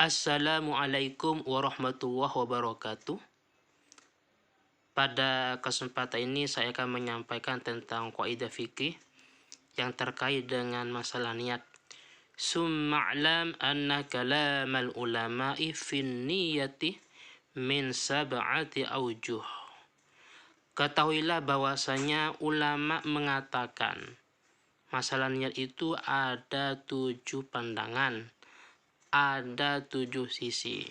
Assalamualaikum warahmatullahi wabarakatuh. Pada kesempatan ini saya akan menyampaikan tentang kaidah fikih yang terkait dengan masalah niat. Summa'lam anna kalamal ulama'i fin niyati min sab'ati aujuh. Ketahuilah bahwasanya ulama mengatakan masalah niat itu ada 7 pandangan, ada 7 sisi.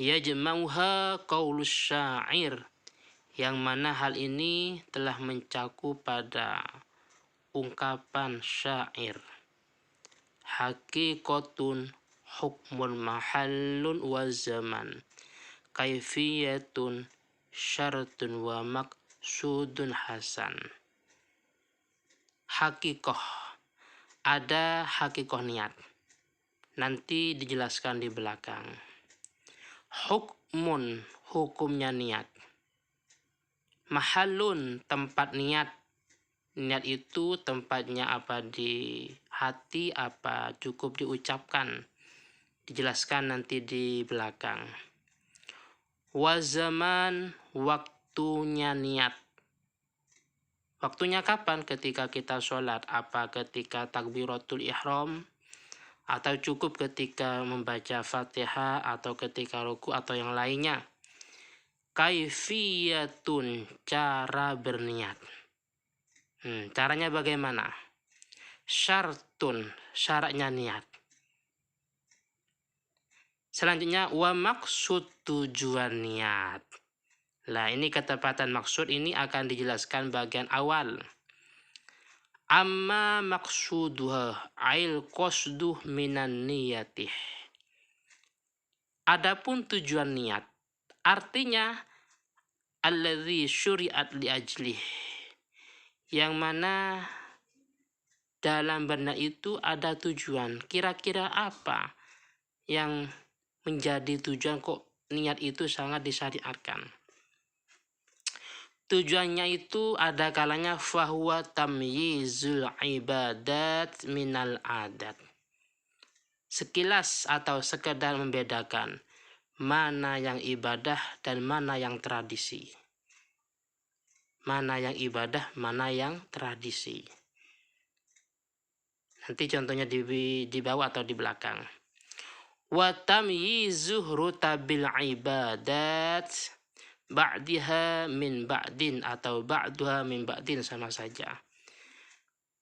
Yajma'uha qaulus syair, yang mana hal ini telah mencakup pada ungkapan syair. Haqiqatun hukmun mahallun wa zaman, kaifiyatun syaratun wa maksudun hasan. Hakikoh, ada hakikoh niat, nanti dijelaskan di belakang. Hukmun, hukumnya niat. Mahallun, tempat niat. Niat itu tempatnya apa di hati, apa cukup diucapkan. Dijelaskan nanti di belakang. Wazaman, waktunya niat. Waktunya kapan? Ketika kita sholat. Apa ketika takbiratul ihram? Atau cukup ketika membaca Fatihah, atau ketika ruku, atau yang lainnya. Kaifiyatun, cara berniat. Caranya bagaimana? Syartun, syaratnya niat. Selanjutnya, wa maksud, tujuan niat. Nah, ini ketepatan maksud ini akan dijelaskan bagian awal. Amma maksuduha ail qasduh minan niyatih. Adapun tujuan niat, artinya alladzi syuri'at li ajlih, yang mana dalam berniat itu ada tujuan. Kira-kira apa yang menjadi tujuan kok niat itu sangat disyariatkan? Tujuannya itu ada kalanya fahuwa tamyizul ibadat minal adat. Sekilas atau sekedar membedakan mana yang ibadah dan mana yang tradisi. Mana yang ibadah, mana yang tradisi. Nanti contohnya di bawah atau di belakang. Wa tamyizuh rutabil ibadat ba'diha min ba'din, atau ba'duha min ba'din, sama saja.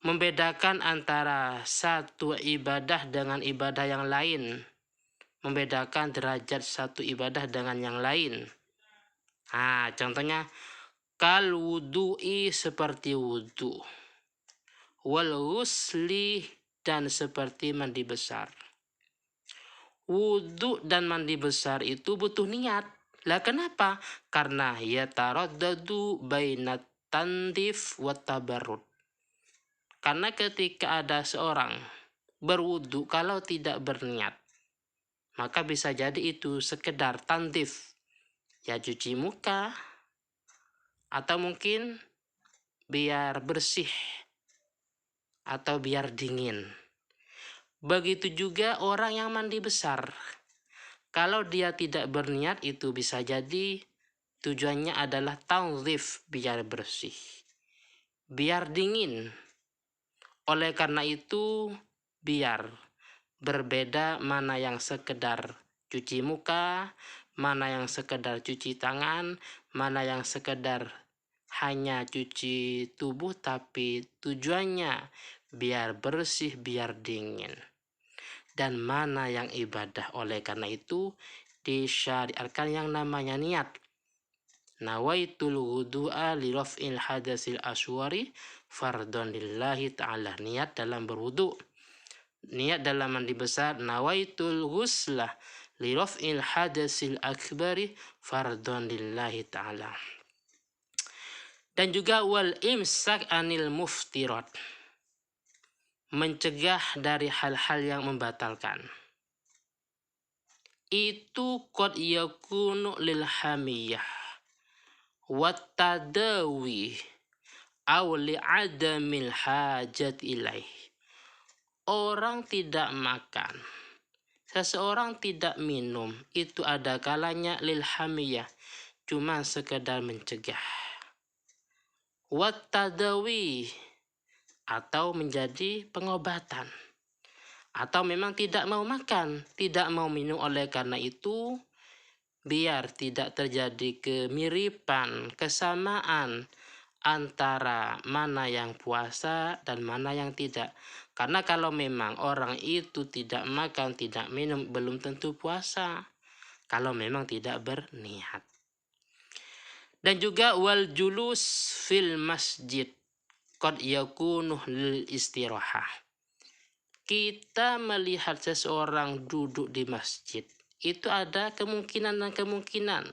Membedakan antara satu ibadah dengan ibadah yang lain. Membedakan derajat satu ibadah dengan yang lain. Contohnya kal wudu'i, seperti wudu. Wal ghusli, dan seperti mandi besar. Wudu dan mandi besar itu butuh niat. Lah kenapa? Karena yataraddadu bainat tandif wa tabarrud. Karena ketika ada seorang berwudu, kalau tidak berniat, maka bisa jadi itu sekedar tandif, ya cuci muka, atau mungkin biar bersih, atau biar dingin. Begitu juga orang yang mandi besar. Kalau dia tidak berniat, itu bisa jadi tujuannya adalah tanzif, biar bersih, biar dingin. Oleh karena itu, biar berbeda mana yang sekedar cuci muka, mana yang sekedar cuci tangan, mana yang sekedar hanya cuci tubuh, tapi tujuannya biar bersih, biar dingin. Dan mana yang ibadah. Oleh karena itu disyariatkan yang namanya niat. Nawaitul wudu'a li raf'il hadasil aswari fardhon lillahi ta'ala. Niat dalam berwudu, niat dalam mandi besar. Nawaitul ghuslah li raf'il hadasil akbari fardhon lillahi ta'ala. Dan juga wal imsak anil muftirat, mencegah dari hal-hal yang membatalkan. Itu qad yakunu lil hamiyah wat tadawi aw li adamil hajat ilaih. Orang tidak makan seseorang tidak minum itu ada kalanya lil hamiyah, cuma sekedar mencegah. Wat tadawi, atau menjadi pengobatan. Atau memang tidak mau makan, tidak mau minum, oleh karena itu biar tidak terjadi kemiripan, kesamaan antara mana yang puasa dan mana yang tidak. Karena kalau memang orang itu tidak makan, tidak minum, belum tentu puasa kalau memang tidak berniat. Dan juga wal julus fil masjid qad yakunu lil istirahah. Kita melihat seseorang duduk di masjid, itu ada kemungkinan dan kemungkinan.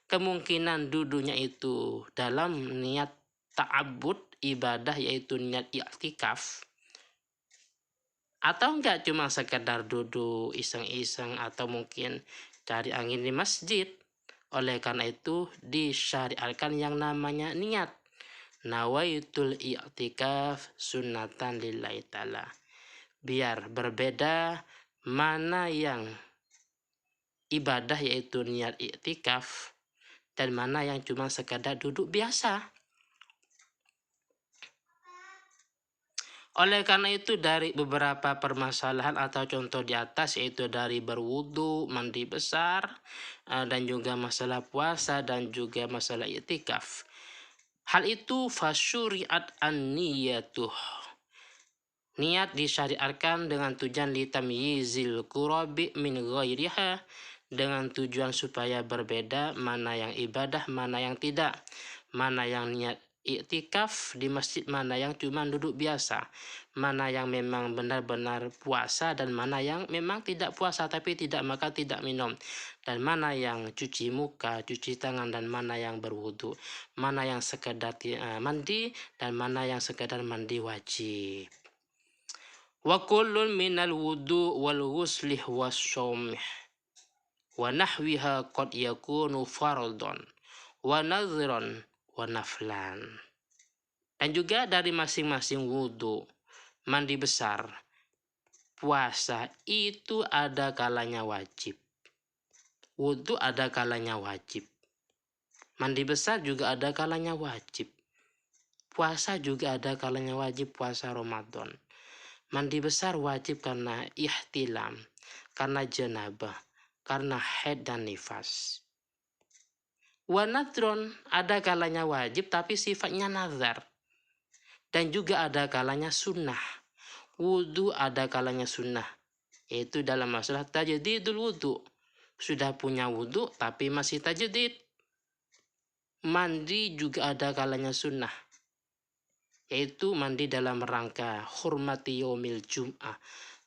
Kemungkinan duduknya itu dalam niat ta'abbud, ibadah, yaitu niat i'tikaf. Atau enggak cuma sekedar duduk iseng-iseng atau mungkin cari angin di masjid. Oleh karena itu disyariatkan yang namanya niat. Nawaitul i'tikaf sunnatan lillahi ta'ala. Biar berbeda mana yang ibadah yaitu niat i'tikaf dan mana yang cuma sekadar duduk biasa. Oleh karena itu dari beberapa permasalahan atau contoh di atas, yaitu dari berwudu, mandi besar, dan juga masalah puasa dan juga masalah i'tikaf. Hal itu fasyuri'at an-niyatuh. Niat disyariatkan dengan tujuan litamyizil qurabi min ghairiha, dengan tujuan supaya berbeda mana yang ibadah, mana yang tidak, mana yang niat i'tikaf di masjid, mana yang cuma duduk biasa, mana yang memang benar-benar puasa dan mana yang memang tidak puasa tapi tidak makan, tidak minum, dan mana yang cuci muka, cuci tangan, dan mana yang berwudu, mana yang sekedar mandi dan mana yang sekedar mandi wajib. Wa kullun minal wudu wal ghuslih wasyomih wa nahwiha qad yakunu fardon wa nadhron wa naflan. Dan juga dari masing-masing wudu, mandi besar, puasa itu ada kalanya wajib. Wudu ada kalanya wajib. Mandi besar juga ada kalanya wajib. Puasa juga ada kalanya wajib, puasa Ramadan. Mandi besar wajib karena ihtilam, karena janabah, karena haid dan nifas. Wa nadron ada kalanya wajib tapi sifatnya nazar. Dan juga ada kalanya sunnah. Wudu ada kalanya sunnah, yaitu dalam masalah tajdidul wudu. Sudah punya wudu tapi masih tajdid. Mandi juga ada kalanya sunnah, yaitu mandi dalam rangka hurmati yaumil jum'ah,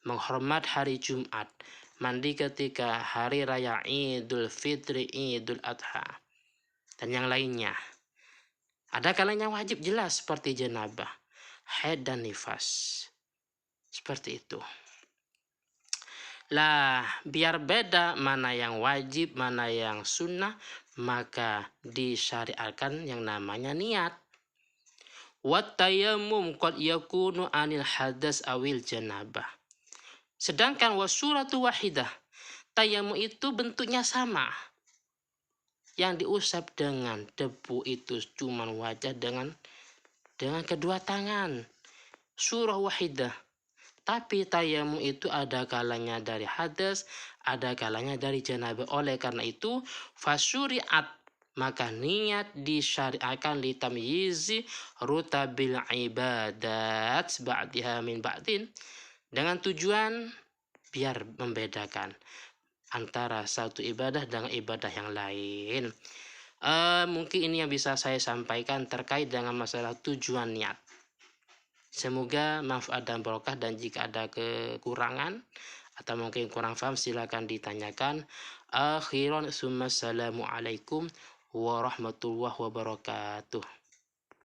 menghormat hari Jumat. Mandi ketika hari raya Idul Fitri, Idul Adha, dan yang lainnya. Ada kalanya wajib jelas seperti janabah, haid dan nifas. Seperti itu. Lah, biar beda mana yang wajib, mana yang sunnah, maka disyariatkan yang namanya niat. Wat tayammum qad yakunu anil hadas awil janabah. Sedangkan wasuratu wahidah, tayammum itu bentuknya sama. Yang diusap dengan debu itu cuma wajah dengan kedua tangan. Surah wahidah. Tapi tayammum itu ada kalanya dari hadas, ada kalanya dari janabah. Oleh karena itu fasyuri'at, maka niat disyariatkan litamyizi rutabil ibadat ba'diha min ba'din, dengan tujuan biar membedakan antara satu ibadah dengan ibadah yang lain. Mungkin ini yang bisa saya sampaikan terkait dengan masalah tujuan niat. Semoga manfaat dan barokah, dan jika ada kekurangan atau mungkin kurang paham silakan ditanyakan. Akhiran summa assalamualaikum warahmatullahi wabarakatuh.